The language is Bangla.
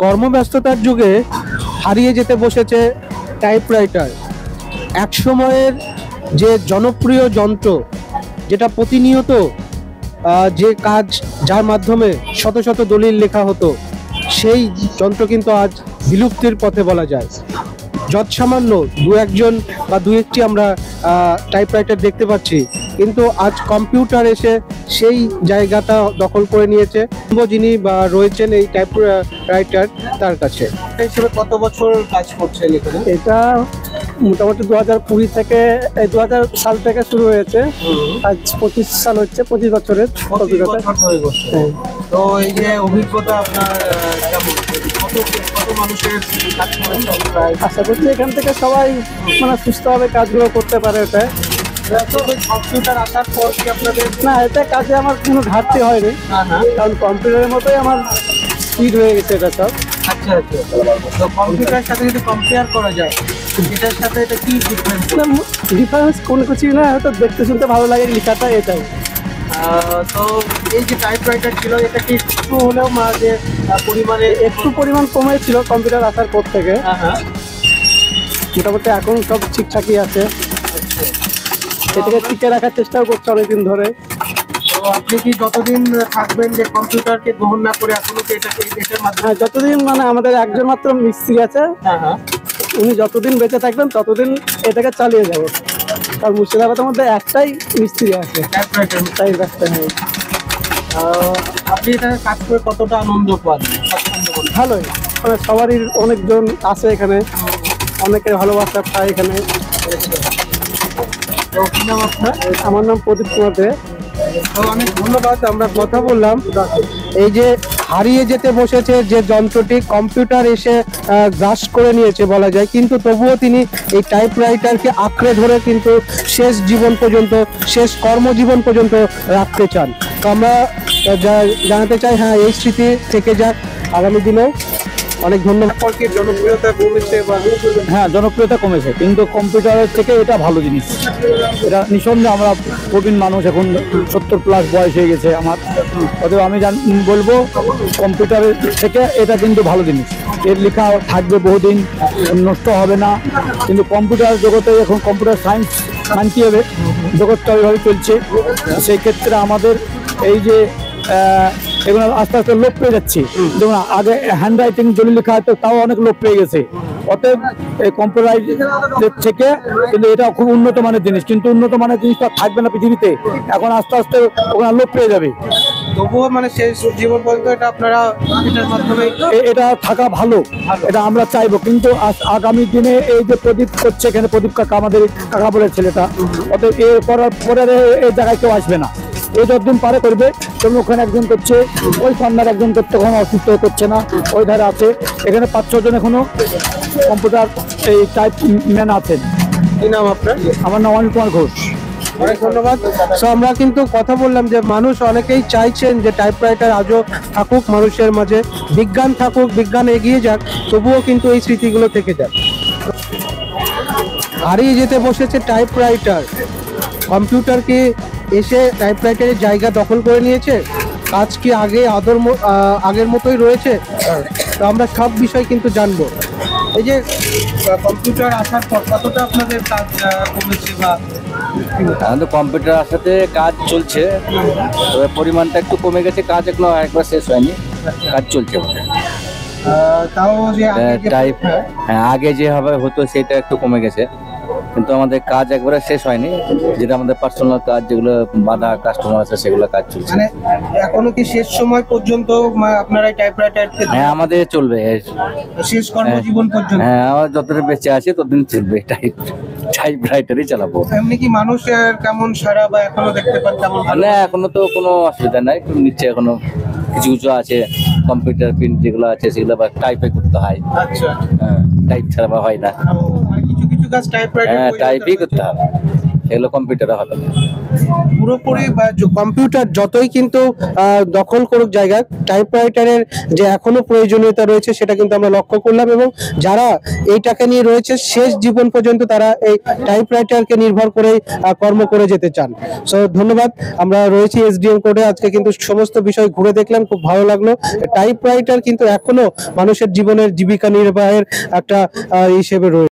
কর্মব্যস্ততার যুগে হারিয়ে যেতে বসেছে টাইপরাইটার। এক সময়ের যে জনপ্রিয় যন্ত্র, যেটা প্রতিনিয়ত যে কাজ, যার মাধ্যমে শত শত দলিল লেখা হতো, সেই যন্ত্র কিন্তু আজ বিলুপ্তির পথে বলা যায়। যৎসামান্য দু একজন বা দু একটি আমরা টাইপরাইটার দেখতে পাচ্ছি, কিন্তু আজ কম্পিউটার এসে সেই জায়গাটা দখল করে নিয়েছে। যিনি বা রয়েছেন এই টাইপরাইটার, তার কাছে হিসেবে কত বছর কাজ করছেন এখানে? এটা মোটামুটি 2020 থেকে 2000 সাল থেকে শুরু হয়েছে। আজ 25 সাল হচ্ছে, 25 বছরের অভিজ্ঞতা। তো এই যে অভিজ্ঞতা আপনার কেমন? কত মানুষের কাজ করেছেন? আশা করছি এখান থেকে সবাই মানে সুস্থভাবে কাজগুলো করতে পারে। এটা কম্পিউটার আসার পর কি আপনাদের? না, এটা কাজে আমার কোনো ঘাটতি হয়নি, কারণ কম্পিউটারের মতোই আমার স্পিড হয়ে গেছে এটা সব। আচ্ছা আচ্ছা। তো কম্পিউটারের সাথে যদি কম্পেয়ার করা যায়, এটার সাথে এটা কি ডিফারেন্স? ডিফারেন্স কোনো কিছুই না, হয়তো দেখতে শুনতে ভালো লাগে, লেখাটা এটাই। তো এই যে টাইপরাইটার ছিল, এটা কি একটু হলেও যে পরিমাণে একটু পরিমাণ কমেছিল কম্পিউটার আসার পর থেকে। মোটামুটি এখন সব ঠিকঠাকই আছে। এটাকে টিকে রাখার চেষ্টাও করছে অনেকদিন ধরে। তো আপনি কি যতদিন থাকবেন যে কম্পিউটারকে গ্রহণ না করে, এখনো কি এটাকে এটার মাধ্যমে? হ্যাঁ, যতদিন মানে আমাদের একজন মাত্র মিস্ত্রি আছে, উনি যতদিন বেঁচে থাকবেন ততদিন এটাকে চালিয়ে যাবো। কারণ মুর্শিদাবাদের মধ্যে একটাই মিস্ত্রি আছে তাই রাখতে হয়। আপনি এখানে কাজ করে কতটা আনন্দ পান? ভালোই, মানে সবারই অনেকজন আছে এখানে, অনেকে ভালোবাসা পায় এখানে। আমার নাম প্রদীপ কুমার দে। অনেক ধন্যবাদ। আমরা কথা বললাম এই যে হারিয়ে যেতে বসেছে যে যন্ত্রটি, কম্পিউটার এসে গ্রাস করে নিয়েছে বলা যায়, কিন্তু তবুও তিনি এই টাইপরাইটারকে আঁকড়ে ধরে কিন্তু শেষ জীবন পর্যন্ত, শেষ কর্মজীবন পর্যন্ত রাখতে চান। তো আমরা জানাতে চাই, হ্যাঁ, এই স্মৃতি থেকে যাক আগামী দিনেও। অনেক ধন্যবাদ। জনপ্রিয়তা কমেছে বা? হ্যাঁ, জনপ্রিয়তা কমেছে, কিন্তু কম্পিউটারের থেকে এটা ভালো জিনিস। এটা নিঃসন্দেহে, আমরা প্রবীণ মানুষ, এখন 70+ বয়স হয়ে গেছে আমার, অতএব আমি বলবো কম্পিউটারের থেকে এটা কিন্তু ভালো জিনিস। এর লেখা থাকবে বহুদিন, নষ্ট হবে না। কিন্তু কম্পিউটার জগতে এখন কম্পিউটার সায়েন্স মানতে হবে, জগৎটা ওইভাবে চলছে। সেই ক্ষেত্রে আমাদের এই যে এগুলো আস্তে আস্তে লোপ পেয়ে যাচ্ছে। যেমন আগে হ্যান্ড রাইটিং দলিল লেখা হতো, তাও অনেক লোপ পেয়ে গেছে। অতএব এই কম্পিউটারাইজের থেকে কিন্তু এটা খুব উন্নত মানের জিনিস, কিন্তু উন্নত মানের জিনিসটা থাকবে না পৃথিবীতে, এখন আস্তে আস্তে ওখানে লোপ পেয়ে যাবে। তবুও মানে শেষ জীবন পর্যন্ত এটা আপনারা এটার মাধ্যমে এটা থাকা ভালো, এটা আমরা চাইবো। কিন্তু আগামী দিনে এই যে প্রদীপ করছে এখানে, প্রদীপ কাকা, আমাদের কাকা বলে ছেলেটা, অতএব এ করার পরে এই জায়গায় কেউ আসবে না। এই যতদিন পারে করবে, তেমন ওখানে একজন করছে, ওই কন্যার একজন করতে কখনো অসুস্থ করছে না, ওই ধারে আছে। এখানে 5-6 জন এখনো কম্পিউটার এই টাইপ ম্যান আছেন। কি নাম আপনার? আমার নাম অনিল কুমার ঘোষ। অনেক ধন্যবাদ। তো আমরা কিন্তু কথা বললাম যে মানুষ অনেকেই চাইছেন যে টাইপরাইটার আজও থাকুক মানুষের মাঝে, বিজ্ঞান থাকুক, বিজ্ঞান এগিয়ে যাক, তবুও কিন্তু এই স্মৃতিগুলো থেকে যাক। হারিয়ে যেতে বসেছে টাইপরাইটার। কম্পিউটারকে এসে টাইপরাইটারের জায়গা দখল করে নিয়েছে। কাজ কি আগের মতোই রয়েছে? তো আমরা সব বিষয় কিন্তু জানবো। এই যে কম্পিউটার আসার পর কতটা আপনাদের কাজ কমেছে বা? আমাদের কম্পিউটার আসাতে কাজ চলছে, তবে পরিমাণটা একটু কমে গেছে, কাজ এখনো একবার শেষ হয়নি, কাজ চলছে। তাও যে টাইপ আগে যেভাবে হতো সেটা একটু কমে গেছে, কিন্তু আমাদের কাজ একবারে শেষ হয়নি। যেটা আমাদের পার্সোনাল কাজ, যেগুলো বাধা কাস্টমার আছে, সেগুলো কাজ চলছে। মানে এখনো কি শেষ সময় পর্যন্ত আপনারা টাইপরাইটার? হ্যাঁ, আমাদের চলবে শেষ কর্মজীবন পর্যন্ত। হ্যাঁ, আমার যতদিন বেঁচে আছে ততদিন চলবে টাইপরাইটারই চালাবো। এমনি কি মানুষের কেমন সারা বা এখনো দেখতে পান কেমন? না, এখনো তো কোনো অসুবিধা নাই, নিচ্ছে এখনো। কিছু কিছু আছে কম্পিউটার প্রিন্ট যেগুলো আছে, সেগুলো আবার টাইপে করতে হয়। আচ্ছা, হ্যাঁ, টাইপ ছাড়া হয় না। কিছু কিছু কাজ টাইপরাইটার, হ্যাঁ, টাইপই করতে হবে, এগুলো কম্পিউটারে হবে না। পুরোপুরি বা কম্পিউটার যতই কিন্তু দখল করুক জায়গা, টাইপরাইটারের যে এখনো প্রয়োজনীয়তা রয়েছে সেটা কিন্তু আমরা লক্ষ্য করলাম, এবং যারা এইটাকে নিয়ে রয়েছে শেষ জীবন পর্যন্ত তারা এই টাইপরাইটারকে নির্ভর করে কর্ম করে যেতে চান। সো ধন্যবাদ। আমরা রয়েছি এসডিএম কোর্টে, আজকে কিন্তু সমস্ত বিষয় ঘুরে দেখলাম, খুব ভালো লাগলো। টাইপরাইটার কিন্তু এখনো মানুষের জীবনের জীবিকা নির্বাহের একটা হিসেবে রয়েছে।